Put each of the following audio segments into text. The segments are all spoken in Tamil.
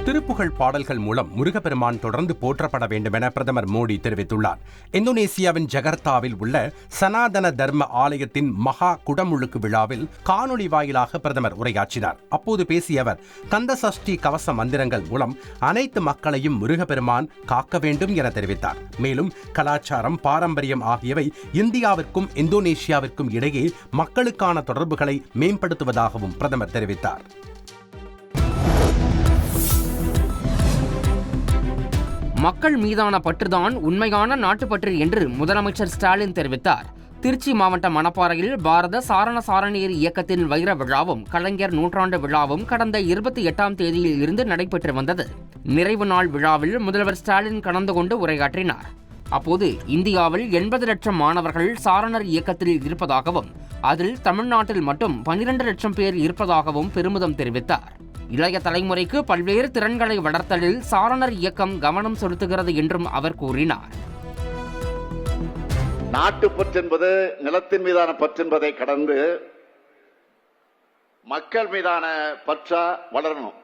திருப்புகழ் பாடல்கள் மூலம் முருகப்பெருமான் தொடர்ந்து போற்றப்பட வேண்டும் என பிரதமர் மோடி தெரிவித்துள்ளார். இந்தோனேசியாவின் ஜகர்த்தாவில் உள்ள சனாதன தர்ம ஆலயத்தின் மகா குடமுழுக்கு விழாவில் காணொலி வாயிலாக பிரதமர் உரையாற்றினார். அப்போது பேசிய அவர், கந்த சஷ்டி கவச மந்திரங்கள் மூலம் அனைத்து மக்களையும் முருகப்பெருமான் காக்க வேண்டும் என தெரிவித்தார். மேலும் கலாச்சாரம், பாரம்பரியம் ஆகியவை இந்தியாவிற்கும் இந்தோனேசியாவிற்கும் இடையே மக்களுக்கான தொடர்புகளை மேம்படுத்துவதாகவும் பிரதமர் தெரிவித்தார். மக்கள் மீதான பற்றுதான் உண்மையான நாட்டுப்பற்று என்று முதலமைச்சர் ஸ்டாலின் தெரிவித்தார். திருச்சி மாவட்டம் மணப்பாறையில் பாரத சாரண சாரணியர் இயக்கத்தின் வைர விழாவும் கலைஞர் நூற்றாண்டு விழாவும் கடந்த 28ஆம் தேதியில் இருந்து நடைபெற்று வந்தது. நிறைவு நாள் விழாவில் முதல்வர் ஸ்டாலின் கலந்து கொண்டு உரையாற்றினார். அப்போது இந்தியாவில் 80 லட்சம் மாணவர்கள் சாரணர் இயக்கத்தில் இருப்பதாகவும் அதில் தமிழ்நாட்டில் மட்டும் 12 லட்சம் பேர் இருப்பதாகவும் பெருமிதம் தெரிவித்தார். இளைய தலைமுறைக்கு பல்வேறு திறன்களை வளர்த்தலில் சாரணர் இயக்கம் கவனம் செலுத்துகிறது என்றும் அவர் கூறினார். நாட்டுப்பற்று என்பது நிலத்தின் மீதான பற்று என்பதை கடந்து மக்கள் மீதான பற்றா வளரணும்.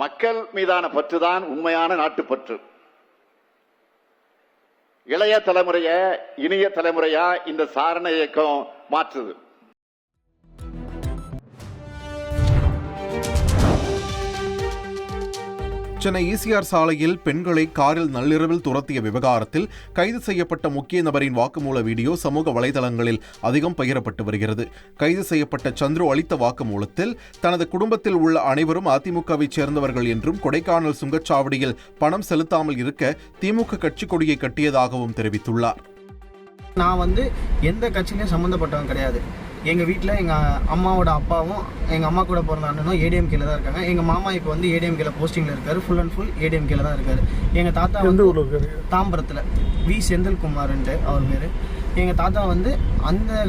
மக்கள் மீதான பற்றுதான் உண்மையான நாட்டுப்பற்று. இளைய தலைமுறைய இனிய தலைமுறையா இந்த சாரண இயக்கம் மாற்றுது. சென்னை ஈசிஆர் சாலையில் பெண்களை காரில் நள்ளிரவில் துரத்திய விவகாரத்தில் கைது செய்யப்பட்ட முக்கிய நபரின் வாக்குமூல வீடியோ சமூக வலைதளங்களில் அதிகம் பகிரப்பட்டு வருகிறது. கைது செய்யப்பட்ட சந்துரு அளித்த வாக்குமூலத்தில் தனது குடும்பத்தில் உள்ள அனைவரும் அதிமுகவை சேர்ந்தவர்கள் என்றும் கொடைக்கானல் சுங்கச்சாவடியில் பணம் செலுத்தாமல் இருக்க திமுக கட்சி கொடியை கட்டியதாகவும் தெரிவித்துள்ளார். நான் எந்த கட்சியிலையும் சம்மந்தப்பட்டவன் கிடையாது. எங்கள் வீட்டில் எங்கள் அம்மாவோட அப்பாவும் எங்கள் அம்மா கூட பிறந்த அண்ணனும் ஏடிஎம்கேல தான் இருக்காங்க. எங்கள் மாமா இப்போ ஏடிஎம்கேல போஸ்டிங்கில் இருக்காரு. ஃபுல் அண்ட் ஃபுல் ஏடிஎம்கேல தான் இருக்காரு. எங்கள் தாத்தா தாம்பரத்தில் வி செந்தில்குமார்ன்ட்டு அவர் பேர். எங்கள் தாத்தா அந்த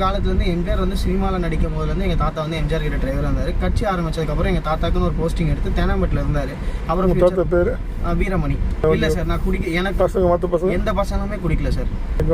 காலத்துலேருந்து எம்ஜிஆர் சினிமாவில் நடிக்கும் போதுலேருந்து எங்கள் தாத்தா எம்ஜிஆர் கிட்ட டிரைவராக இருந்தார். கட்சி ஆரம்பித்ததுக்கப்புறம் எங்கள் தாத்தாக்குன்னு ஒரு போஸ்டிங் எடுத்து தேனாம்பேட்டில் இருந்தார். அப்புறம் பேர் வீரமணி. இல்லை சார், நான் எனக்கு எந்த பசங்களுமே குடிக்கல சார்.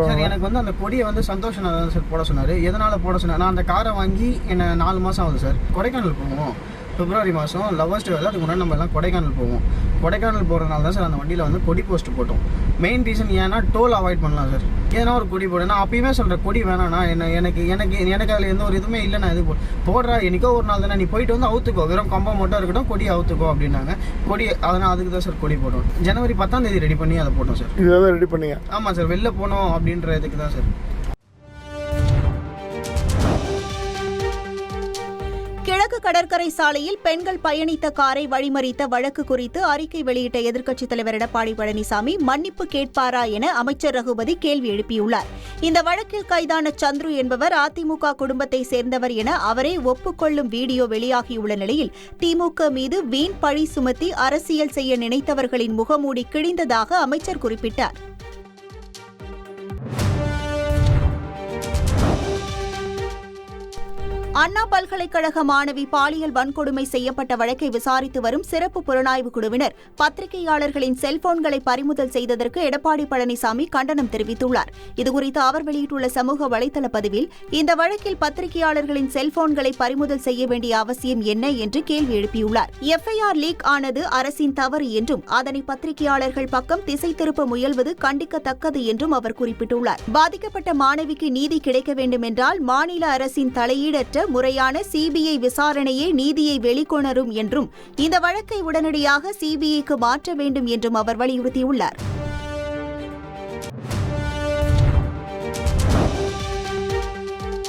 சார் எனக்கு அந்த கொடியை சந்தோஷம் தான் சார் போட சொன்னார். எதனால் போட சொன்னார், நான் அந்த காரை வாங்கி என்ன 4 மாதம் ஆகுது சார். கொடைக்கானல் போவோம் பிப்ரவரி மாதம் லவ்வர்ஸ் டே. அதுக்கு முன்னாடி நம்ம எல்லாம் கொடைக்கானல் போவோம். கொடைக்கானல் போகிறதுனால தான் சார் அந்த வண்டியில் கொடி போஸ்ட் போட்டோம். மெயின் ரீசன் ஏன்னா டோல் அவாய்ட் பண்ணலாம் சார். ஏன்னா ஒரு கொடி போட நான் அப்பயுமே சொல்கிறேன், கொடி வேணாண்ணா, எனக்கு அதில் எந்த ஒரு இதுவுமே இல்லை. நான் இது போடுறா என்னைக்கோ ஒரு நாள் தானே, நீ போயிட்டு அவுத்துக்கோ, வெறும் கம்பம் மட்டும் இருக்கட்டும், கொடி அவுத்துக்கோ அப்படின்னாங்க. கொடி அதனால் அதுக்கு தான் சார் கொடி போட்டோம். ஜனவரி 10ஆம் தேதி ரெடி பண்ணி அதை போட்டோம் சார். இதை ரெடி பண்ணீங்க? ஆமாம் சார், வெளில போனோம் அப்படின்ற இதுக்கு தான் சார். கிழக்கு கடற்கரை சாலையில் பெண்கள் பயணித்த காரை வழிமறித்த வழக்கு குறித்து அறிக்கை வெளியிட்ட எதிர்க்கட்சித் தலைவர் எடப்பாடி பழனிசாமி மன்னிப்பு கேட்பாரா என அமைச்சர் ரகுபதி கேள்வி எழுப்பியுள்ளார். இந்த வழக்கில் கைதான சந்துரு என்பவர் அதிமுக குடும்பத்தை சேர்ந்தவர் என அவரே ஒப்புக்கொள்ளும் வீடியோ வெளியாகியுள்ள நிலையில் திமுக மீது வீண் பழி சுமத்தி அரசியல் செய்ய நினைத்தவர்களின் முகமூடி கிழிந்ததாக அமைச்சர் குறிப்பிட்டார். அண்ணா பல்கலைக்கழக மாணவி பாலியல் வன்கொடுமை செய்யப்பட்ட வழக்கை விசாரித்து வரும் சிறப்பு புலனாய்வு குழுவினர் பத்திரிகையாளர்களின் செல்போன்களை பறிமுதல் செய்ததற்கு எடப்பாடி பழனிசாமி கண்டனம் தெரிவித்துள்ளார். இதுகுறித்து அவர் வெளியிட்டுள்ள சமூக வலைதள பதிவில், இந்த வழக்கில் பத்திரிகையாளர்களின் செல்போன்களை பறிமுதல் செய்ய வேண்டிய அவசியம் என்ன என்று கேள்வி எழுப்பியுள்ளார். எஃப்ஐஆர் லீக் ஆனது அரசின் தவறு என்றும் அதனை பத்திரிகையாளர்கள் பக்கம் திசை திருப்ப முயல்வது கண்டிக்கத்தக்கது என்றும் அவர் குறிப்பிட்டுள்ளார். பாதிக்கப்பட்ட மாணவிக்கு நீதி கிடைக்க வேண்டும் என்றால் மாநில அரசின் தலையீடற்ற முறையான சிபிஐ விசாரணையே நீதியை வெளிக்கொணரும் என்றும் இந்த வழக்கை உடனடியாக சிபிஐக்கு மாற்ற வேண்டும் என்றும் அவர் வலியுறுத்தியுள்ளார்.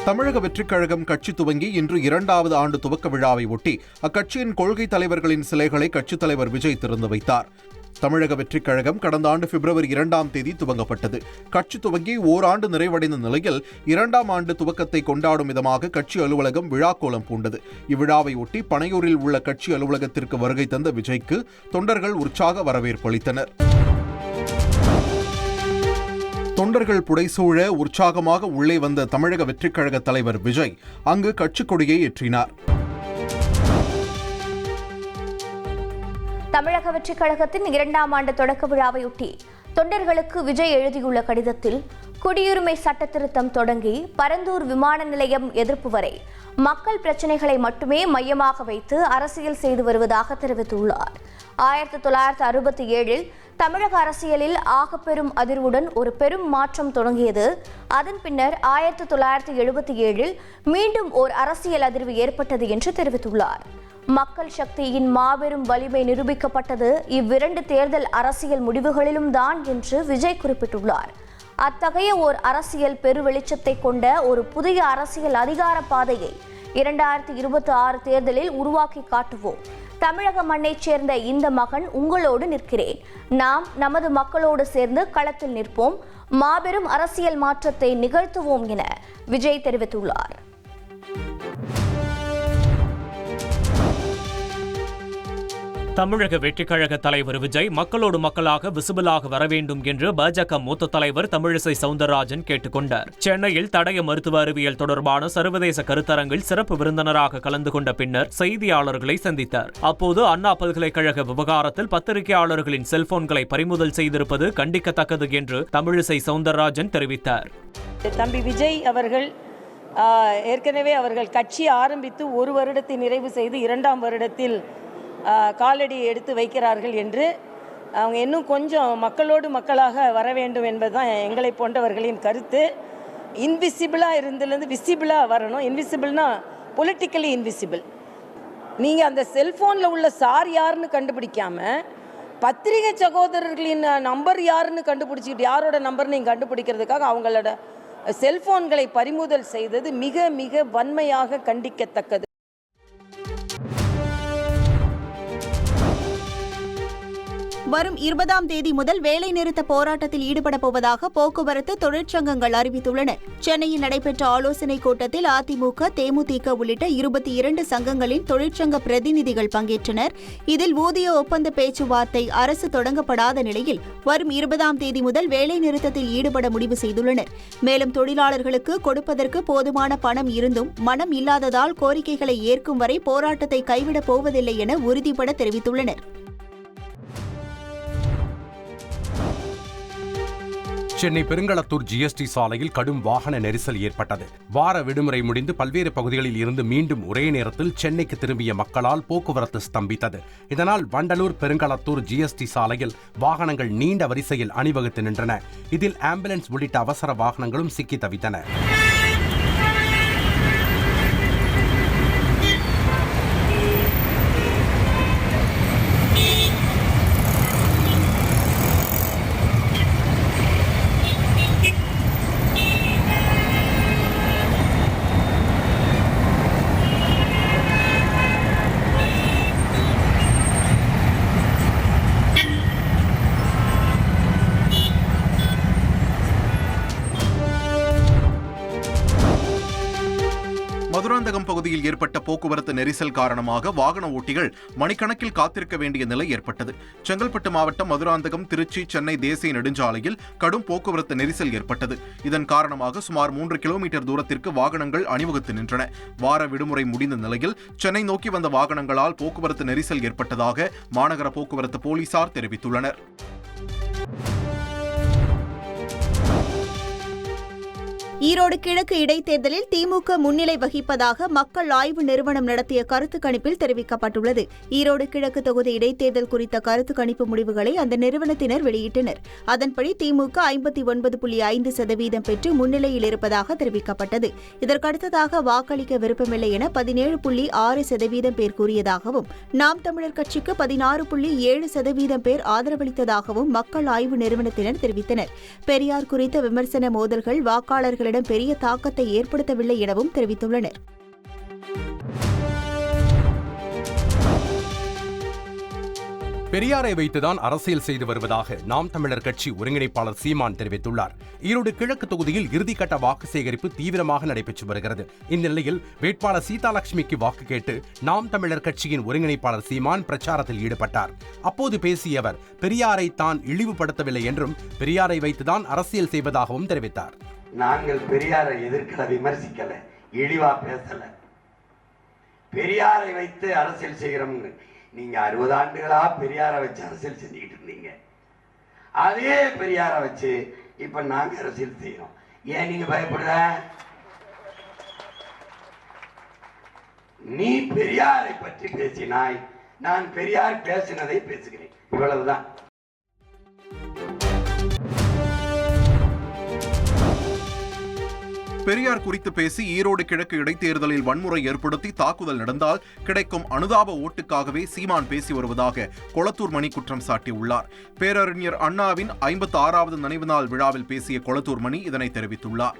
தமிழக வெற்றிக் கழகம் கட்சி துவங்கி இன்று 2வது ஆண்டு துவக்க விழாவை ஒட்டி அக்கட்சியின் கொள்கை தலைவர்களின் சிலைகளை கட்சித் தலைவர் விஜய் திறந்து வைத்தார். தமிழக வெற்றிக் கழகம் கடந்த ஆண்டு பிப்ரவரி 2ஆம் தேதி துவங்கப்பட்டது. கட்சி துவங்கி ஓராண்டு நிறைவடைந்த நிலையில் 2ஆம் ஆண்டு துவக்கத்தை கொண்டாடும் விதமாக கட்சி அலுவலகம் விழாக்கோலம் பூண்டது. இவ்விழாவை ஒட்டி பனையூரில் உள்ள கட்சி அலுவலகத்திற்கு வருகை தந்த விஜய்க்கு தொண்டர்கள் உற்சாக வரவேற்பு அளித்தனர். தொண்டர்கள் புடைசூழ உற்சாகமாக உள்ளே வந்த தமிழக வெற்றிக் கழக தலைவர் விஜய் அங்கு கட்சிக் கொடியை ஏற்றினார். தமிழக வெற்றிக் கழகத்தின் 2ஆம் ஆண்டு தொடக்க விழாவையொட்டி தொண்டர்களுக்கு விஜய் எழுதியுள்ள கடிதத்தில், குடியுரிமை சட்ட திருத்தம் தொடங்கி பரந்தூர் விமான நிலையம் எதிர்ப்பு வரை மக்கள் பிரச்சினைகளை மட்டுமே மையமாக வைத்து அரசியல் செய்து வருவதாக தெரிவித்துள்ளார். 1967 தமிழக அரசியலில் ஆகப்பெரும் அதிர்வுடன் ஒரு பெரும் மாற்றம் தொடங்கியது. அதன் பின்னர் 1977 மீண்டும் ஓர் அரசியல் அதிர்வு ஏற்பட்டது என்று தெரிவித்துள்ளார். மக்கள் சக்தியின் மாபெரும் வலிமை நிரூபிக்கப்பட்டது இவ்விரண்டு தேர்தல் அரசியல் முடிவுகளிலும் தான் என்று விஜய் குறிப்பிட்டுள்ளார். அத்தகைய ஓர் அரசியல் பெருவெளிச்சத்தை கொண்ட ஒரு புதிய அரசியல் அதிகார பாதையை 2026 தேர்தலில் உருவாக்கி காட்டுவோம். தமிழக மண்ணைச் சேர்ந்த இந்த மகன் உங்களோடு நிற்கிறேன். நாம் நமது மக்களோடு சேர்ந்து களத்தில் நிற்போம். மாபெரும் அரசியல் மாற்றத்தை நிகழ்த்துவோம் என விஜய் தெரிவித்துள்ளார். தமிழக வெற்றிக் கழக தலைவர் விஜய் மக்களோடு மக்களாக விசிபிளாக வர வேண்டும் என்று பாஜக மூத்த தலைவர் தமிழிசை சவுந்தரராஜன் கேட்டுக்கொண்டார். சென்னையில் தடய மருத்துவ அறிவியல் தொடர்பான சர்வதேச கருத்தரங்கில் சிறப்பு விருந்தினராக கலந்து கொண்ட பின்னர் செய்தியாளர்களை சந்தித்தார். அப்போது அண்ணா பல்கலைக்கழக விவகாரத்தில் பத்திரிகையாளர்களின் செல்போன்களை பறிமுதல் செய்திருப்பது கண்டிக்கத்தக்கது என்று தமிழிசை சவுந்தரராஜன் தெரிவித்தார். தம்பி விஜய் அவர்கள் ஏற்கனவே அவர்கள் கட்சி ஆரம்பித்து 1 வருடத்தை நிறைவு செய்து 2ஆம் வருடத்தில் காலடி எடுத்து வைக்கிறார்கள் என்று அவங்க இன்னும் கொஞ்சம் மக்களோடு மக்களாக வர வேண்டும் என்பதுதான் எங்களை போன்றவர்களின் கருத்து. இன்விசிபிளாக இருந்ததுலேருந்து விசிபிளாக வரணும். இன்விசிபிள்னா பொலிட்டிக்கலி இன்விசிபிள். நீங்கள் அந்த செல்ஃபோனில் உள்ள சார் யாருன்னு கண்டுபிடிக்காமல் பத்திரிகை சகோதரர்களின் நம்பர் யாருன்னு கண்டுபிடிச்சிக்கிட்டு யாரோட நம்பர் நீங்கள் கண்டுபிடிக்கிறதுக்காக அவங்களோட செல்ஃபோன்களை பறிமுதல் செய்தது மிக மிக வன்மையாக கண்டிக்கத்தக்கது. வரும் 20ஆம் தேதி முதல் வேலைநிறுத்த போராட்டத்தில் ஈடுபட போவதாக போக்குவரத்து தொழிற்சங்கங்கள் அறிவித்துள்ளன. சென்னையில் நடைபெற்ற ஆலோசனைக் கூட்டத்தில் அதிமுக, தேமுதிக உள்ளிட்ட 22 சங்கங்களின் தொழிற்சங்க பிரதிநிதிகள் பங்கேற்றனர். இதில் ஊதிய ஒப்பந்த பேச்சுவார்த்தை அரசு தொடங்கப்படாத நிலையில் வரும் 20ஆம் தேதி முதல் வேலைநிறுத்தத்தில் ஈடுபட முடிவு செய்துள்ளனர். மேலும் தொழிலாளர்களுக்கு கொடுப்பதற்கு போதுமான பணம் இருந்தும் மனம் இல்லாததால் கோரிக்கைகளை ஏற்கும் வரை போராட்டத்தை கைவிடப் போவதில்லை என உறுதிபட தெரிவித்துள்ளனர். சென்னை பெருங்களத்தூர் ஜிஎஸ்டி சாலையில் கடும் வாகன நெரிசல் ஏற்பட்டது. வார விடுமுறை முடிந்து பல்வேறு பகுதிகளில் இருந்து மீண்டும் ஒரே நேரத்தில் சென்னைக்கு திரும்பிய மக்களால் போக்குவரத்து ஸ்தம்பித்தது. இதனால் வண்டலூர் பெருங்களத்தூர் ஜிஎஸ்டி சாலையில் வாகனங்கள் நீண்ட வரிசையில் அணிவகுத்து நின்றன. இதில் ஆம்புலன்ஸ் உள்ளிட்ட அவசர வாகனங்களும் சிக்கி தவித்தன. மதுராந்தகம் பகுதியில் ஏற்பட்ட போக்குவரத்து நெரிசல் காரணமாக வாகன ஓட்டிகள் மணிக்கணக்கில் காத்திருக்க வேண்டிய நிலை ஏற்பட்டது. செங்கல்பட்டு மாவட்டம் மதுராந்தகம், திருச்சி, சென்னை தேசிய நெடுஞ்சாலையில் கடும் போக்குவரத்து நெரிசல் ஏற்பட்டது. இதன் காரணமாக சுமார் 3 கிலோமீட்டர் தூரத்திற்கு வாகனங்கள் அணிவகுத்து நின்றன. வார விடுமுறை முடிந்த நிலையில் சென்னை நோக்கி வந்த வாகனங்களால் போக்குவரத்து நெரிசல் ஏற்பட்டதாக மாநகர போக்குவரத்து போலீசார் தெரிவித்துள்ளனர். ஈரோடு கிழக்கு இடைத்தேர்தலில் திமுக முன்னிலை வகிப்பதாக மக்கள் ஆய்வு நிறுவனம் நடத்திய கருத்து கணிப்பில் தெரிவிக்கப்பட்டுள்ளது. ஈரோடு கிழக்கு தொகுதி இடைத்தேர்தல் குறித்த கருத்து கணிப்பு முடிவுகளை அந்த நிறுவனத்தினர் வெளியிட்டனர். அதன்படி திமுக 59.5% பெற்று முன்னிலையில் இருப்பதாக தெரிவிக்கப்பட்டது. இதற்கடுத்ததாக வாக்களிக்க விருப்பமில்லை என 17.6% பேர் கூறியதாகவும், நாம் தமிழர் கட்சிக்கு 16.7% பேர் ஆதரவளித்ததாகவும் மக்கள் ஆய்வு நிறுவனத்தினர் தெரிவித்தனர். பெரியார் குறித்த விமர்சன மோதல்கள் வாக்காளர்களிடம் பெரிய தாக்கத்தை ஏற்படுத்தவில்லை எனவும் தெரிவித்துள்ளனர். பெரியாரை வைத்துதான் அரசியல் செய்து வருவதாக நாம் தமிழர் கட்சி ஒருங்கிணைப்பாளர் சீமான் தெரிவித்துள்ளார். ஈரோடு கிழக்கு தொகுதியில் இறுதிக்கட்ட வாக்கு சேகரிப்பு தீவிரமாக நடைபெற்று வருகிறது. இந்நிலையில் வேட்பாளர் சீதாலட்சுமிக்கு வாக்கு கேட்டு நாம் தமிழர் கட்சியின் ஒருங்கிணைப்பாளர் சீமான் பிரச்சாரத்தில் ஈடுபட்டார். அப்போது பேசிய அவர் பெரியாரை தான் இழிவுபடுத்தவில்லை என்றும் பெரியாரை வைத்துதான் அரசியல் செய்வதாகவும் தெரிவித்தார். நாங்கள் பெரியாரை எதிர்க்கல, விமர்சிக்கல, இழிவா பேசல. பெரியாரை வைத்து அரசியல் செய்கிறோம். நீங்க 60 ஆண்டுகளா பெரியாரை வச்சு அரசியல் செஞ்சுக்கிட்டு இருந்தீங்க. அதே பெரியாரை வச்சு இப்ப நாங்க அரசியல் செய்யறோம். ஏன் நீங்க பயப்படுற? நீ பெரியாரை பற்றி பேசினாய், நான் பெரியார் பேசினதை பேசுகிறேன். இவ்வளவுதான். பெரியார் குறித்து பேசி ஈரோடு கிழக்கு இடைத்தேர்தலில் வன்முறை ஏற்படுத்தி தாக்குதல் நடந்தால் கிடைக்கும் அனுதாப ஓட்டுக்காகவே சீமான் பேசி வருவதாக கொளத்தூர் மணி குற்றம் சாட்டியுள்ளார். பேரறிஞர் அண்ணாவின் 56வது நினைவு நாள் விழாவில் பேசிய கொளத்தூர் மணி இதனை தெரிவித்துள்ளார்.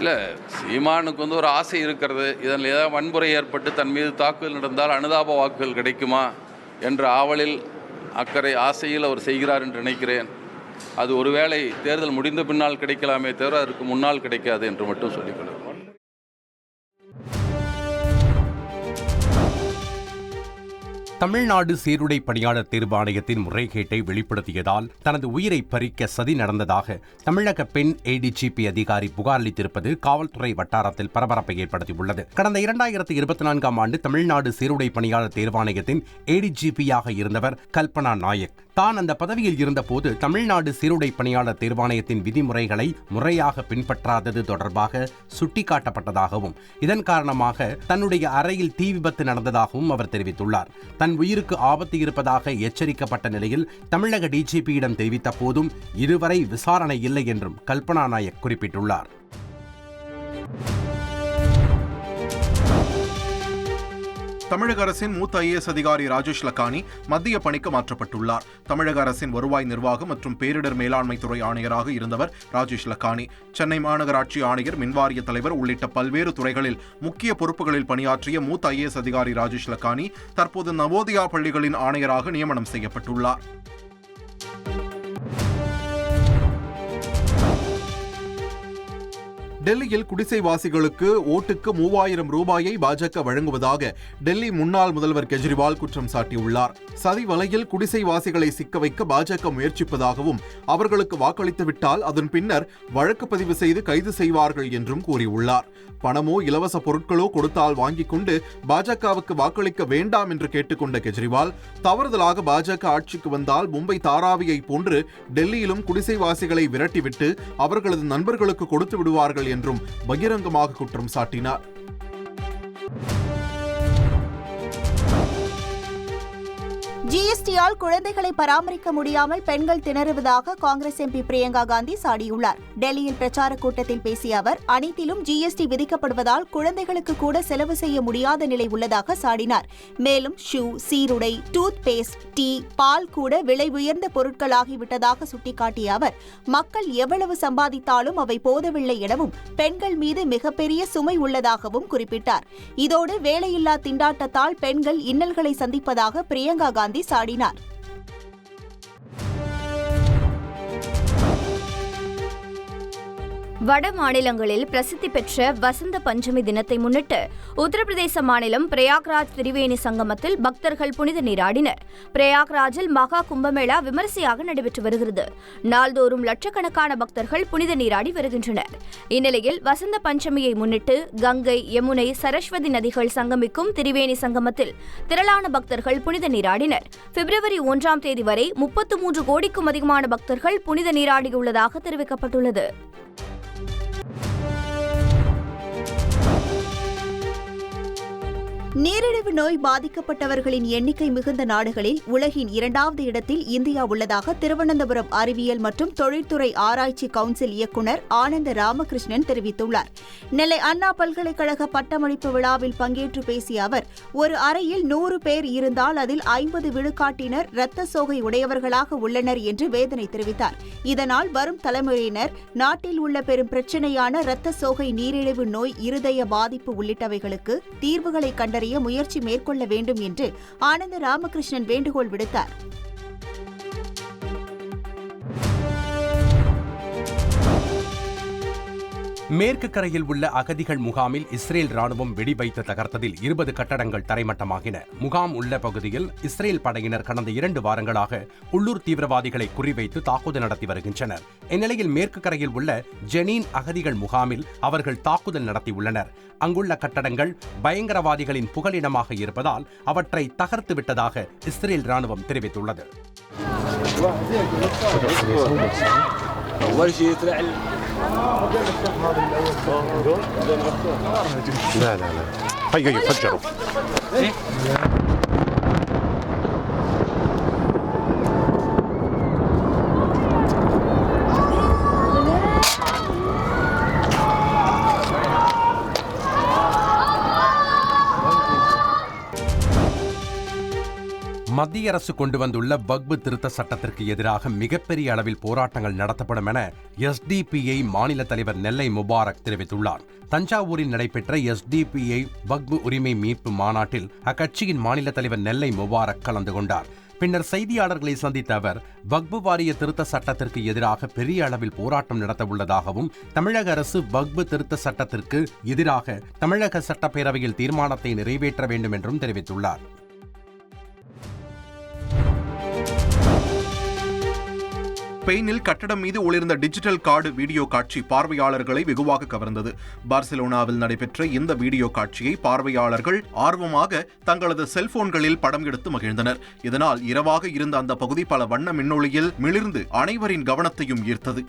இல்லை, சீமானுக்கு ஒரு ஆசை இருக்கிறது. இதில் ஏதாவது வன்முறை ஏற்பட்டு தன் மீது தாக்குதல் நடந்தால் அனுதாப வாக்குகள் கிடைக்குமா என்ற ஆவலில் அக்கறை ஆசையில் அவர் செய்கிறார் என்று நினைக்கிறேன். அது ஒருவேளை தேர்தல் முடிந்த பின்னால் கிடைக்கலாமே தவிர அதற்கு முன்னால் கிடைக்காது என்று மட்டும் சொல்லிக்கொள்கிறேன். தமிழ்நாடு சீருடை பணியாளர் தேர்வாணையத்தின் முறைகேட்டை வெளிப்படுத்தியதால் தனது உயிரை பறிக்க சதி நடந்ததாக தமிழக பெண் ஏடிஜிபி அதிகாரி புகார் அளித்திருப்பது காவல்துறை வட்டாரத்தில் பரபரப்பை ஏற்படுத்தியுள்ளது. கடந்த 2024ஆம் ஆண்டு தமிழ்நாடு சீருடை பணியாளர் தேர்வாணையத்தின் ஏடிஜிபியாக இருந்தவர் கல்பனா நாயக் தான் அந்த பதவியில் இருந்தபோது தமிழ்நாடு சீருடை பணியாளர் தேர்வாணையத்தின் விதிமுறைகளை முறையாக பின்பற்றாதது தொடர்பாக சுட்டிக்காட்டப்பட்டதாகவும் இதன் காரணமாக தன்னுடைய அறையில் தீ விபத்து நடந்ததாகவும் அவர் தெரிவித்துள்ளார். தன் உயிருக்கு ஆபத்து இருப்பதாக எச்சரிக்கப்பட்ட நிலையில் தமிழக டிஜிபியிடம் தெரிவித்த போதும் இதுவரை விசாரணை இல்லை என்றும் கல்பனா நாயக் குறிப்பிட்டுள்ளார். தமிழக அரசின் மூத்த IAS அதிகாரி ராஜேஷ் லக்கானி மத்திய பணிக்கு மாற்றப்பட்டுள்ளார். தமிழக அரசின் வருவாய் நிர்வாகம் மற்றும் பேரிடர் மேலாண்மை துறை ஆணையராக இருந்தவர் ராஜேஷ் லக்கானி. சென்னை மாநகராட்சி ஆணையர், மின்வாரிய தலைவர் உள்ளிட்ட பல்வேறு துறைகளில் முக்கிய பொறுப்புகளில் பணியாற்றிய மூத்த IAS அதிகாரி ராஜேஷ் லக்கானி தற்போது நவோதயா பள்ளிகளின் ஆணையராக நியமனம் செய்யப்பட்டுள்ளார். டெல்லியில் குடிசைவாசிகளுக்கு ஓட்டுக்கு 3000 ரூபாயை பாஜக வழங்குவதாக டெல்லி முன்னாள் முதல்வர் கெஜ்ரிவால் குற்றம் சாட்டியுள்ளார். சதி வலையில் குடிசைவாசிகளை சிக்க வைக்க பாஜக முயற்சிப்பதாகவும் அவர்களுக்கு வாக்களித்துவிட்டால் அதன் பின்னர் வழக்கு பதிவு செய்து கைது செய்வார்கள் என்றும் கூறியுள்ளார். பணமோ இலவச பொருட்களோ கொடுத்தால் வாங்கிக் கொண்டு பாஜகவுக்கு வாக்களிக்க வேண்டாம் என்று கேட்டுக்கொண்ட கெஜ்ரிவால் தவறுதலாக பாஜக ஆட்சிக்கு வந்தால் மும்பை தாராவியை போன்று டெல்லியிலும் குடிசைவாசிகளை விரட்டிவிட்டு அவர்களது நண்பர்களுக்கு கொடுத்து விடுவார்கள் என்றும் பகிரங்கமாக குற்றம் சாட்டினார். ஜிஎஸ்டியால் குழந்தைகளை பராமரிக்க முடியாமல் பெண்கள் திணறுவதாக காங்கிரஸ் எம்பி பிரியங்கா காந்தி சாடியுள்ளார். டெல்லியில் பிரச்சார கூட்டத்தில் பேசிய அவர் அனைத்திலும் ஜிஎஸ்டி விதிக்கப்படுவதால் குழந்தைகளுக்கு கூட செலவு செய்ய முடியாத நிலை உள்ளதாக சாடினார். மேலும் ஷூ, சீருடை, டூத் பேஸ்ட், டீ, பால் கூட விலை உயர்ந்த பொருட்களாகிவிட்டதாக சுட்டிக்காட்டிய அவர் மக்கள் எவ்வளவு சம்பாதித்தாலும் அவை போதவில்லை எனவும் பெண்கள் மீது மிகப்பெரிய சுமை உள்ளதாகவும் குறிப்பிட்டார். இதோடு வேலையில்லா திண்டாட்டத்தால் பெண்கள் இன்னல்களை சந்திப்பதாக பிரியங்கா காந்தி சாடினார். வட மாநிலங்களில் பிரசித்தி பெற்ற வசந்த பஞ்சமி தினத்தை முன்னிட்டு உத்தரப்பிரதேச மாநிலம் பிரயாக்ராஜ் திரிவேணி சங்கமத்தில் பக்தர்கள் புனித நீராடினர். பிரயாக்ராஜில் மகா கும்பமேளா விமரிசையாக நடைபெற்று வருகிறது. நாள்தோறும் லட்சக்கணக்கான பக்தர்கள் புனித நீராடி வருகின்றனர். இந்நிலையில் வசந்த பஞ்சமியை முன்னிட்டு கங்கை, யமுனை, சரஸ்வதி நதிகள் சங்கமிக்கும் திரிவேணி சங்கமத்தில் திரளான பக்தர்கள் புனித நீராடினர். பிப்ரவரி 1ஆம் தேதி வரை 33 கோடிக்கும் அதிகமான பக்தர்கள் புனித நீராடியுள்ளதாக தெரிவிக்கப்பட்டுள்ளது. நீரிழிவு நோய் பாதிக்கப்பட்டவர்களின் எண்ணிக்கை மிகுந்த நாடுகளில் உலகின் 2வது இடத்தில் இந்தியா உள்ளதாக திருவனந்தபுரம் அறிவியல் மற்றும் தொழில்துறை ஆராய்ச்சி கவுன்சில் இயக்குநர் ஆனந்த ராமகிருஷ்ணன் தெரிவித்துள்ளார். நெல்லை அண்ணா பல்கலைக்கழக பட்டமளிப்பு விழாவில் பங்கேற்று பேசிய அவர் ஒரு அறையில் 100 பேர் இருந்தால் அதில் 50 விழுக்காட்டினர் இரத்த சோகை உடையவர்களாக உள்ளனர் என்று வேதனை தெரிவித்தார். இதனால் வரும் தலைமுறையினர் நாட்டில் உள்ள பெரும் பிரச்சினையான இரத்த சோகை, நீரிழிவு நோய், இருதய பாதிப்பு உள்ளிட்டவைகளுக்கு தீர்வுகளை கண்டறிய முயற்சி மேற்கொள்ள வேண்டும் என்று ஆனந்த ராமகிருஷ்ணன் வேண்டுகோள் விடுத்தார். மேற்கு கரையில் உள்ள அகதிகள் முகாமில் இஸ்ரேல் ராணுவம் வெடிவைத்து தகர்த்ததில் 20 கட்டடங்கள் தரைமட்டமாகின. முகாம் உள்ள பகுதியில் இஸ்ரேல் படையினர் கடந்த 2 வாரங்களாக உள்ளூர் தீவிரவாதிகளை குறிவைத்து தாக்குதல் நடத்தி வருகின்றனர். இந்நிலையில் மேற்கு கரையில் உள்ள ஜெனீன் அகதிகள் முகாமில் அவர்கள் தாக்குதல் நடத்தியுள்ளனர். அங்குள்ள கட்டடங்கள் பயங்கரவாதிகளின் புகலிடமாக இருப்பதால் அவற்றை தகர்த்து விட்டதாக இஸ்ரேல் ராணுவம் தெரிவித்துள்ளது. اول شيء يطلع لا هي فجروا மத்திய அரசு கொண்டு வந்துள்ள வக்பு திருத்த சட்டத்திற்கு எதிராக மிகப்பெரிய அளவில் போராட்டங்கள் நடத்தப்படும் என எஸ்டிபிஐ மாநில தலைவர் நெல்லை முபாரக் தெரிவித்துள்ளார். தஞ்சாவூரில் நடைபெற்ற எஸ்டிபிஐ வக்பு உரிமை மீட்பு மாநாட்டில் அக்கட்சியின் மாநில தலைவர் நெல்லை முபாரக் கலந்து கொண்டார். பின்னர் செய்தியாளர்களை சந்தித்த அவர் வக்பு வாரிய திருத்த சட்டத்திற்கு எதிராக பெரிய அளவில் போராட்டம் நடத்தவுள்ளதாகவும் தமிழக அரசு வக்பு திருத்த சட்டத்திற்கு எதிராக தமிழக சட்டப்பேரவையில் தீர்மானத்தை நிறைவேற்ற வேண்டும் என்றும் தெரிவித்துள்ளார். ஸ்பெயினில் கட்டடம் மீது ஒளிர்ந்த டிஜிட்டல் கார்டு வீடியோ காட்சி பார்வையாளர்களை வெகுவாக கவர்ந்தது. பார்சிலோனாவில் நடைபெற்ற இந்த வீடியோ காட்சியை பார்வையாளர்கள் ஆர்வமாக தங்களது செல்போன்களில் படம் எடுத்து மகிழ்ந்தனர். இதனால் இரவாக இருந்த அந்த பகுதி பல வண்ண மின்னொளியில் மிளிர்ந்து அனைவரின் கவனத்தையும் ஈர்த்தது.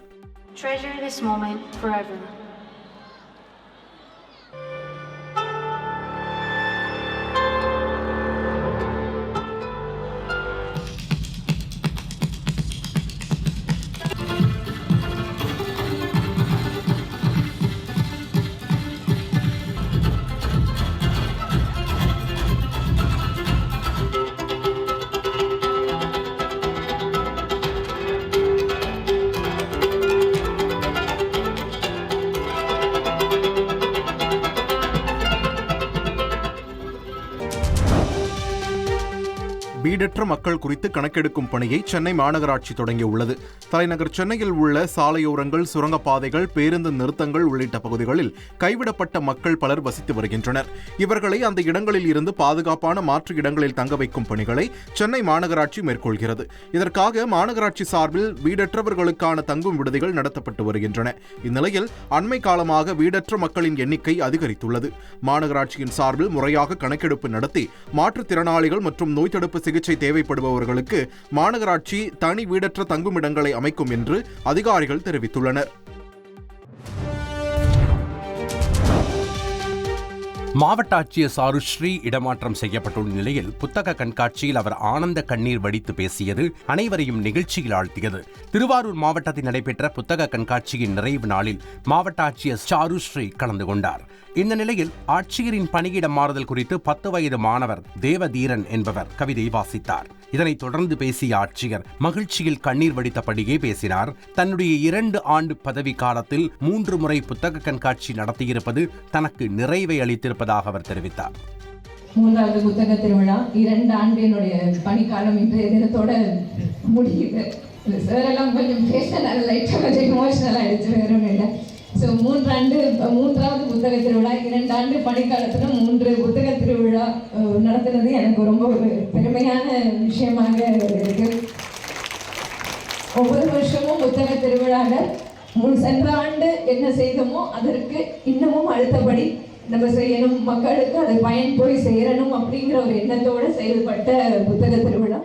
வீடற்ற மக்கள் குறித்து கணக்கெடுக்கும் பணியை சென்னை மாநகராட்சி தொடங்கியுள்ளது. தலைநகர் சென்னையில் உள்ள சாலையோரங்கள், சுரங்கப்பாதைகள், பேருந்து நிறுத்தங்கள் உள்ளிட்ட பகுதிகளில் கைவிடப்பட்ட மக்கள் பலர் வசித்து வருகின்றனர். இவர்களை அந்த இடங்களில் இருந்து பாதுகாப்பான மாற்று இடங்களில் தங்க வைக்கும் பணிகளை சென்னை மாநகராட்சி மேற்கொள்கிறது. இதற்காக மாநகராட்சி சார்பில் வீடற்றவர்களுக்கான தங்கும் விடுதிகள் நடத்தப்பட்டு வருகின்றன. இந்நிலையில் அண்மை காலமாக வீடற்ற மக்களின் எண்ணிக்கை அதிகரித்துள்ளது. மாநகராட்சியின் சார்பில் முறையாக கணக்கெடுப்பு நடத்தி மாற்றுத்திறனாளிகள் மற்றும் நோய் தடுப்பு சிகிச்சை தேவைப்படுபவர்களுக்கு மாநகராட்சி தனி வீடற்ற தங்குமிடங்களை அமைக்கும் என்று அதிகாரிகள் தெரிவித்துள்ளனர். மாவட்ட ஆட்சியர் சாருஸ்ரீ இடமாற்றம் செய்யப்பட்டுள்ள நிலையில் புத்தக கண்காட்சியில் அவர் ஆனந்த கண்ணீர் வடித்து பேசியது அனைவரையும் நிகழ்ச்சியில் ஆழ்த்தியது. திருவாரூர் மாவட்டத்தில் நடைபெற்ற புத்தக கண்காட்சியின் நிறைவு நாளில் மாவட்ட ஆட்சியர் சாருஸ்ரீ கலந்து கொண்டார். இந்த நிலையில் ஆட்சியரின் பணியிட மாறுதல் குறித்து 10 வயது மாணவர் தேவதீரன் என்பவர் கவிதை வாசித்தார். இதனைத் தொடர்ந்து பேசிய ஆட்சியர் மகிழ்ச்சியில் கண்ணீர் வடித்தபடியே பேசினார். தன்னுடைய 2 ஆண்டு பதவி காலத்தில் 3 முறை புத்தக கண்காட்சி நடத்தியிருப்பது தனக்கு நிறைவை அளித்திருப்பதாக அவர் தெரிவித்தார். 3வது புத்தக திருவிழா 2 ஆண்டு என்னுடைய பணிக்காலம் இன்றைய தினத்தோட முடியுது. சார் எல்லாம் கொஞ்சம் பேச லைட்டாக கொஞ்சம் எமோஷனல் ஆயிடுச்சு, வேற ஒன்றும் இல்லை. ஸோ 3வது புத்தக திருவிழா 2 ஆண்டு பணிக்காலத்தில் 3 புத்தக திருவிழா நடத்துனது எனக்கு ரொம்ப ஒரு பெருமையான விஷயமாக இருக்கு. ஒவ்வொரு வருஷமும் புத்தக திருவிழாவில் சென்ற ஆண்டு என்ன செய்தோமோ அதற்கு இன்னமும் அடுத்தபடி நம்ம செய்யணும், மக்களுக்கு அது பயன் போய் சேரணும் அப்படிங்கிற ஒரு எண்ணத்தோடு செயல்பட்ட புத்தக திருவிழா.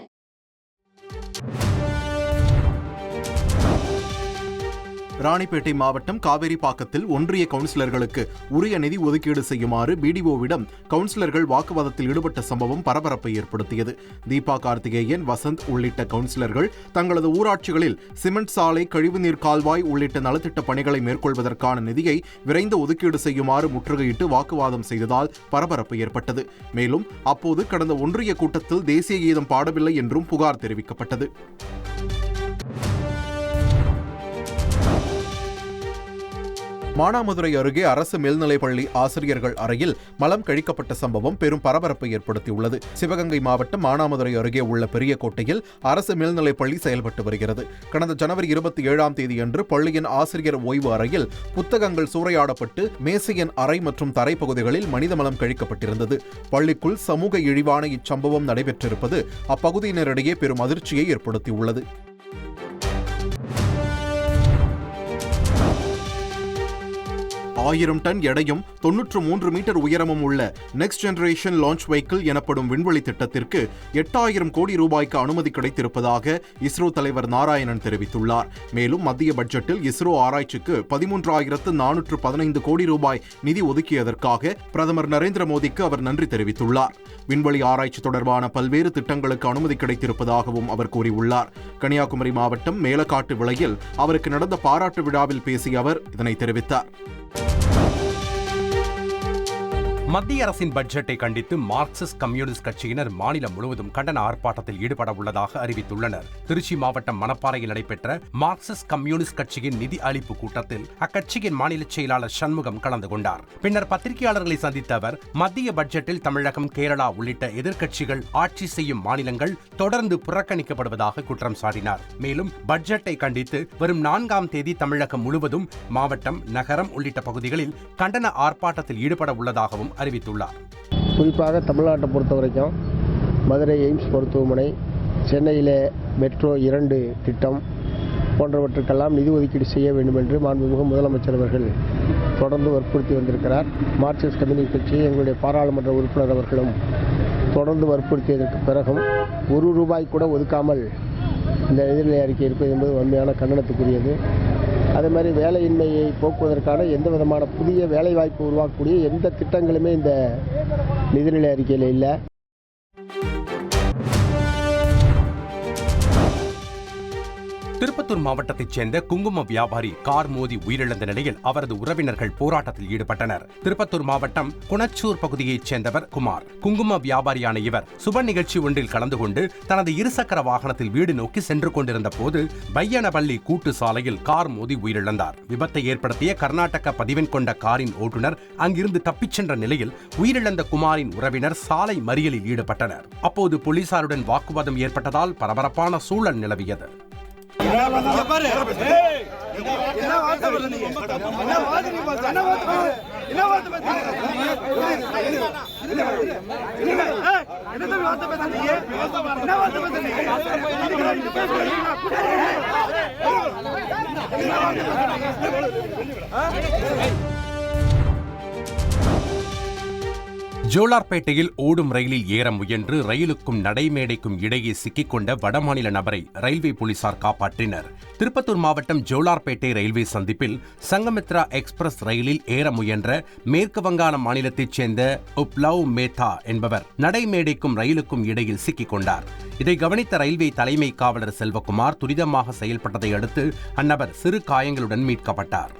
ராணிப்பேட்டை மாவட்டம் காவேரிப்பாக்கத்தில் ஒன்றிய கவுன்சிலர்களுக்கு உரிய நிதி ஒதுக்கீடு செய்யுமாறு பிடிஓவிடம் கவுன்சிலர்கள் வாக்குவாதத்தில் ஈடுபட்ட சம்பவம் பரபரப்பை ஏற்படுத்தியது. தீபா கார்த்திகேயன், வசந்த் உள்ளிட்ட கவுன்சிலர்கள் தங்களது ஊராட்சிகளில் சிமெண்ட் சாலை, கழிவுநீர் கால்வாய் உள்ளிட்ட நலத்திட்ட பணிகளை மேற்கொள்வதற்கான நிதியை விரைந்து ஒதுக்கீடு செய்யுமாறு முற்றுகையிட்டு வாக்குவாதம் செய்ததால் பரபரப்பு ஏற்பட்டது. மேலும் அப்போது கடந்த ஒன்றிய கூட்டத்தில் தேசிய கீதம் பாடவில்லை என்றும் புகார் தெரிவிக்கப்பட்டது. மானாமதுரை அருகே அரசு மேல்நிலைப்பள்ளி ஆசிரியர்கள் அறையில் மலம் கழிக்கப்பட்ட சம்பவம் பெரும் பரபரப்பை ஏற்படுத்தியுள்ளது. சிவகங்கை மாவட்டம் மானாமதுரை அருகே உள்ள பெரிய கோட்டையில் அரசு மேல்நிலைப்பள்ளி செயல்பட்டு வருகிறது. கடந்த ஜனவரி 27ஆம் தேதியன்று பள்ளியின் ஆசிரியர் ஓய்வு அறையில் புத்தகங்கள் சூறையாடப்பட்டு மேசையின் அறை மற்றும் தரை பகுதிகளில் மனித மலம் கழிக்கப்பட்டிருந்தது. பள்ளிக்குள் சமூக இழிவான இச்சம்பவம் நடைபெற்றிருப்பது அப்பகுதியினரிடையே பெரும் அதிர்ச்சியை ஏற்படுத்தியுள்ளது. 1000 டன் எடையும் 93 மீட்டர் உயரமும் உள்ள நெக்ஸ்ட் ஜெனரேஷன் லான்ச் வெஹிக்கிள் எனப்படும் விண்வெளி திட்டத்திற்கு 8000 கோடி ரூபாய்க்கு அனுமதி கிடைத்திருப்பதாக இஸ்ரோ தலைவர் நாராயணன் தெரிவித்துள்ளார். மேலும் மத்திய பட்ஜெட்டில் இஸ்ரோ ஆராய்ச்சிக்கு 13,415 கோடி ரூபாய் நிதி ஒதுக்கியதற்காக பிரதமர் நரேந்திர மோடிக்கு அவர் நன்றி தெரிவித்துள்ளார். விண்வெளி ஆராய்ச்சி தொடர்பான பல்வேறு திட்டங்களுக்கு அனுமதி கிடைத்திருப்பதாகவும் அவர் கூறியுள்ளார். கன்னியாகுமரி மாவட்டம் மேலக்காட்டு விளையில் அவருக்கு நடந்த பாராட்டு விழாவில் பேசிய அவர் இதனை தெரிவித்தார். மத்திய அரசின் பட்ஜெட்டை கண்டித்து மார்க்சிஸ்ட் கம்யூனிஸ்ட் கட்சியினர் மாநிலம் முழுவதும் கண்டன ஆர்ப்பாட்டத்தில் ஈடுபட உள்ளதாக அறிவித்துள்ளனர். திருச்சி மாவட்டம் மணப்பாறையில் நடைபெற்ற மார்க்சிஸ்ட் கம்யூனிஸ்ட் கட்சியின் நிதி அளிப்பு கூட்டத்தில் அக்கட்சியின் மாநில செயலாளர் சண்முகம் கலந்து கொண்டார். பின்னர் பத்திரிகையாளர்களை சந்தித்த அவர் மத்திய பட்ஜெட்டில் தமிழகம், கேரளா உள்ளிட்ட எதிர்க்கட்சிகள் ஆட்சி செய்யும் மாநிலங்கள் தொடர்ந்து புறக்கணிக்கப்படுவதாக குற்றம் சாட்டினார். மேலும் பட்ஜெட்டை கண்டித்து வரும் 4ஆம் தேதி தமிழகம் முழுவதும் மாவட்டம், நகரம் உள்ளிட்ட பகுதிகளில் கண்டன ஆர்ப்பாட்டத்தில் ஈடுபட உள்ளதாகவும் அறிவித்துள்ளார். குறிப்பாக தமிழ்நாட்டை பொறுத்த வரைக்கும் மதுரை எய்ம்ஸ் மருத்துவமனை, சென்னையிலே மெட்ரோ 2 திட்டம் போன்றவற்றுக்கெல்லாம் நிதி ஒதுக்கீடு செய்ய வேண்டும் என்று மாண்புமிகு முதலமைச்சர் அவர்கள் தொடர்ந்து வற்புறுத்தி வந்திருக்கிறார். மார்க்சிஸ்ட் கம்யூனிஸ்ட் கட்சி எங்களுடைய பாராளுமன்ற உறுப்பினர் அவர்களும் தொடர்ந்து வற்புறுத்தியதற்கு பிறகும் ₹1 கூட ஒதுக்காமல் இந்த நிதிநிலை அறிக்கை இருப்பது என்பது உண்மையான கண்டனத்துக்குரியது. அதே மாதிரி வேலையின்மையை போக்குவதற்கான எந்த விதமான புதிய வேலைவாய்ப்பு உருவாக்கக்கூடிய எந்த திட்டங்களுமே இந்த நிதிநிலை அறிக்கையில் இல்லை. திருப்பத்தூர் மாவட்டத்தைச் சேர்ந்த குங்கும வியாபாரி கார் மோதி உயிரிழந்த நிலையில் அவரது உறவினர்கள் போராட்டத்தில் ஈடுபட்டனர். திருப்பத்தூர் மாவட்டம் குணச்சூர் பகுதியைச் சேர்ந்தவர் குமார். குங்கும வியாபாரியான இவர் சுப நிகழ்ச்சி ஒன்றில் கலந்து கொண்டு தனது இருசக்கர வாகனத்தில் வீடு நோக்கி சென்று கொண்டிருந்த போது பையனபள்ளி கூட்டு சாலையில் கார் மோதி உயிரிழந்தார். விபத்தை ஏற்படுத்திய கர்நாடக பதிவெண் கொண்ட காரின் ஓட்டுநர் அங்கிருந்து தப்பிச் சென்ற நிலையில் உயிரிழந்த குமாரின் உறவினர் சாலை மறியலில் ஈடுபட்டனர். அப்போது போலீசாருடன் வாக்குவாதம் ஏற்பட்டதால் பரபரப்பான சூழல் நிலவியது. ஜோலார்பேட்டையில் ஓடும் ரயிலில் ஏற முயன்று ரயிலுக்கும் நடைமேடைக்கும் இடையே சிக்கிக்கொண்ட வடமாநில நபரை ரயில்வே போலீசார் காப்பாற்றினர். திருப்பத்தூர் மாவட்டம் ஜோலார்பேட்டை ரயில்வே சந்திப்பில் சங்கமித்ரா எக்ஸ்பிரஸ் ரயிலில் ஏற முயன்ற மேற்கு வங்காள மாநிலத்தைச் சேர்ந்த உப்லவ் மேத்தா என்பவர் நடைமேடைக்கும் ரயிலுக்கும் இடையில் சிக்கிக் கொண்டார். இதை கவனித்த ரயில்வே தலைமை காவலர் செல்வகுமார் துரிதமாக செயல்பட்டதை அடுத்து அந்நபர் சிறு காயங்களுடன் மீட்கப்பட்டார்.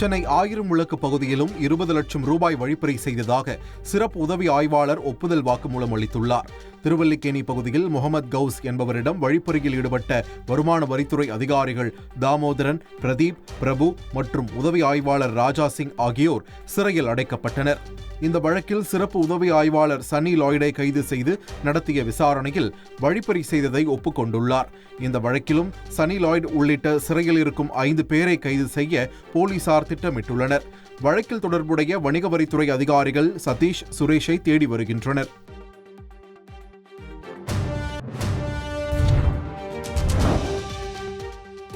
சென்னை 1000 விளக்கு பகுதியிலும் 20 லட்சம் ரூபாய் வழிப்பறி செய்ததாக சிறப்பு உதவி ஆய்வாளர் ஒப்புதல் வாக்குமூலம் அளித்துள்ளார். திருவல்லிக்கேணி பகுதியில் முகமது கவுஸ் என்பவரிடம் வழிப்பறியில் ஈடுபட்ட வருமான வரித்துறை அதிகாரிகள் தாமோதரன், பிரதீப், பிரபு மற்றும் உதவி ஆய்வாளர் ராஜா சிங் ஆகியோர் சிறையில் அடைக்கப்பட்டனர். இந்த வழக்கில் சிறப்பு உதவி ஆய்வாளர் சன்னி லாய்டை கைது செய்து நடத்திய விசாரணையில் வழிப்பறி செய்ததை ஒப்புக்கொண்டுள்ளார். இந்த வழக்கிலும் சன்னி லாய்டு உள்ளிட்ட சிறையில் இருக்கும் 5 பேரை கைது செய்ய போலீசார் திட்டமிட்டுள்ளனர். வழக்கில் தொடர்புடைய வணிக வரித்துறை அதிகாரிகள் சதீஷ், சுரேஷை தேடி வருகின்றனர்.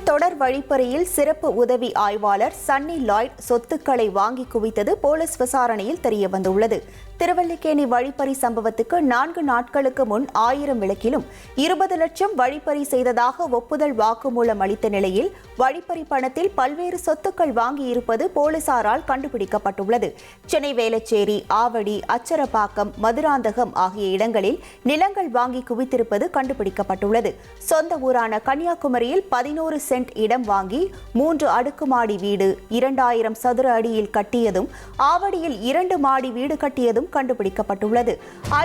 தொடர் வழிப்பறியில் சிறப்பு உதவி ஆய்வாளர் சன்னி லாய்ட் சொத்துக்களை வாங்கி குவித்தது போலீஸ் விசாரணையில் தெரியவந்துள்ளது. திருவல்லிக்கேணி வழிப்பறி சம்பவத்துக்கு 4 நாட்களுக்கு முன் 1000 விளக்கிலும் 20 லட்சம் வழிப்பறி செய்ததாக ஒப்புதல் வாக்குமூலம் அளித்த நிலையில் வழிப்பறி பணத்தில் பல்வேறு சொத்துக்கள் வாங்கியிருப்பது போலீசாரால் கண்டுபிடிக்கப்பட்டுள்ளது. சென்னை வேளச்சேரி, ஆவடி, அச்சரப்பாக்கம், மதுராந்தகம் ஆகிய இடங்களில் நிலங்கள் வாங்கி குவித்திருப்பது கண்டுபிடிக்கப்பட்டுள்ளது. சொந்த ஊரான கன்னியாகுமரியில் 11 சென்ட் இடம் வாங்கி 3 அடுக்குமாடி வீடு 2000 சதுர அடியில் கட்டியதும், ஆவடியில் 2 மாடி வீடு கட்டியதும் கண்டுபிடிக்கப்பட்டுள்ளது.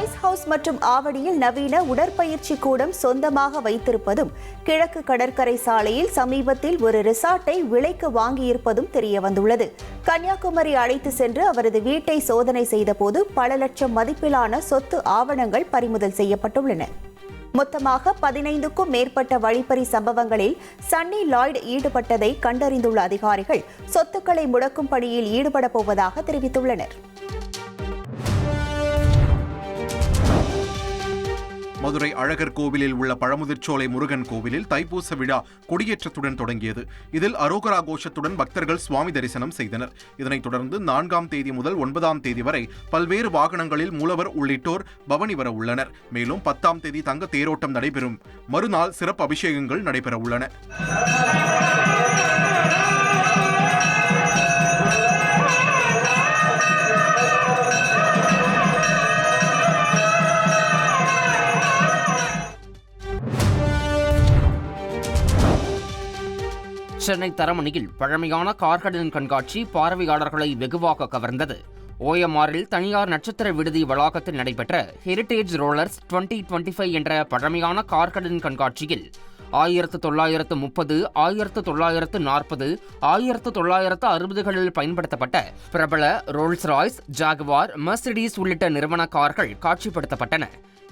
ஐஸ் ஹவுஸ் மற்றும் ஆவடியில் நவீன உடற்பயிற்சி கூடம் சொந்தமாக வைத்திருப்பதும், கிழக்கு கடற்கரை சாலையில் சமீபத்தில் ஒரு ரிசார்ட்டை விலைக்கு வாங்கியிருப்பதும் தெரியவந்துள்ளது. கன்னியாகுமரி அழைத்து சென்று அவரது வீட்டை சோதனை செய்தபோது பல லட்சம் மதிப்பிலான சொத்து ஆவணங்கள் பறிமுதல் செய்யப்பட்டுள்ளன. மொத்தமாக 15க்கும் மேற்பட்ட வழிப்பறி சம்பவங்களில் சன்னி லாய்டு ஈடுபட்டதை கண்டறிந்துள்ள அதிகாரிகள் சொத்துக்களை முடக்கும் பணியில் ஈடுபடப் போவதாக தெரிவித்துள்ளனர். மதுரை அழகர் கோவிலில் உள்ள பழமுதிர்ச்சோலை முருகன் கோவிலில் தைப்பூச விழா கொடியேற்றத்துடன் தொடங்கியது. இதில் அரோகரா கோஷத்துடன் பக்தர்கள் சுவாமி தரிசனம் செய்தனர். இதனைத் தொடர்ந்து 4ஆம் தேதி முதல் 9ஆம் தேதி வரை பல்வேறு வாகனங்களில் மூலவர் உள்ளிட்டோர் பவனி வர உள்ளனர். மேலும் 10ஆம் தேதி தங்க தேரோட்டம் நடைபெறும். மறுநாள் சிறப்பு அபிஷேகங்கள் நடைபெற உள்ளன. சென்னை தரமணியில் பழமையான கார்களின் கண்காட்சி பார்வையாளர்களை வெகுவாக கவர்ந்தது. ஓஎம்ஆரில் தனியார் நட்சத்திர விடுதி வளாகத்தில் நடைபெற்ற ஹெரிடேஜ் ரோலர்ஸ் 2025 என்ற பழமையான கார்களின் கண்காட்சியில் 1930, 1940, 1960களில் பயன்படுத்தப்பட்ட பிரபல ரோல்ஸ் ராய்ஸ், ஜாகுவார், மெர்சிடிஸ் உள்ளிட்ட நிறுவன கார்கள் காட்சிப்படுத்தப்பட்டன.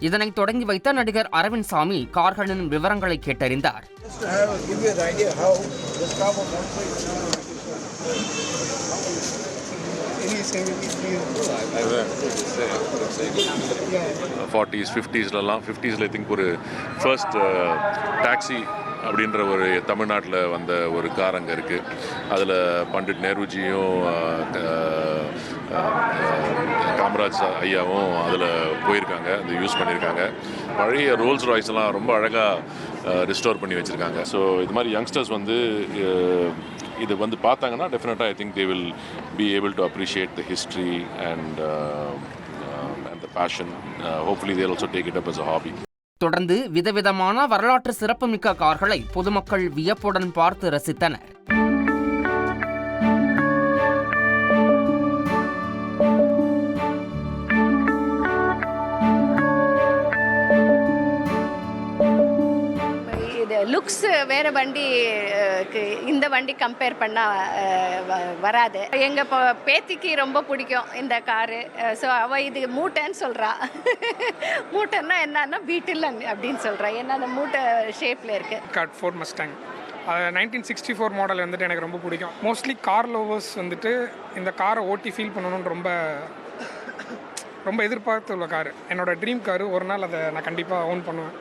இதனை தொடங்கி வைத்த நடிகர் அரவிந்த் சாமி கார்களின் விவரங்களை கேட்டறிந்தார். ஃபிஃப்டிஸ்ல திங்க் ஒரு ஃபர்ஸ்ட் டாக்ஸி அப்படின்ற ஒரு தமிழ்நாட்டில் வந்த ஒரு கார் அங்கே இருக்குது. அதில் பண்டிட் நேருஜியும் காமராஜ் ஐயாவும் அதில் போயிருக்காங்க, அது யூஸ் பண்ணியிருக்காங்க. பழைய ரோல்ஸ் ராய்ஸ் எல்லாம் ரொம்ப அழகாக ரிஸ்டோர் பண்ணி வச்சுருக்காங்க. ஸோ இது மாதிரி யங்ஸ்டர்ஸ் வந்து இது வந்து பார்த்தாங்கன்னா டெஃபினட்டாக I think they will be able to appreciate the history and the passion. Hopefully they also take it up as a hobby. தொடர்ந்து விதவிதமான வரலாற்று சிறப்புமிக்க கார்களை பொதுமக்கள் வியப்புடன் பார்த்து ரசித்தனர். லுக்ஸ் வேறு வண்டிக்கு இந்த வண்டி கம்பேர் பண்ணால் வராது. எங்கள் பேத்திக்கு ரொம்ப பிடிக்கும் இந்த காரு. ஸோ அவள் இது மூட்டைன்னு சொல்கிறா. மூட்டைன்னா என்னன்னா பீட்டில் அப்படின்னு சொல்கிறா. ஏன்னா அந்த மூட்டை ஷேப்பில் இருக்குது. கார்ட் ஃபோர்ட் மஸ்டாங் 1964 மாடல் வந்துட்டு எனக்கு ரொம்ப பிடிக்கும். மோஸ்ட்லி கார் லோவர்ஸ் வந்துட்டு இந்த காரை ஓட்டி ஃபீல் பண்ணணும்னு ரொம்ப எதிர்பார்த்து உள்ள காரு. என்னோடய ட்ரீம் காரு. ஒரு நாள் அதை நான் கண்டிப்பாக ஓன் பண்ணுவேன்.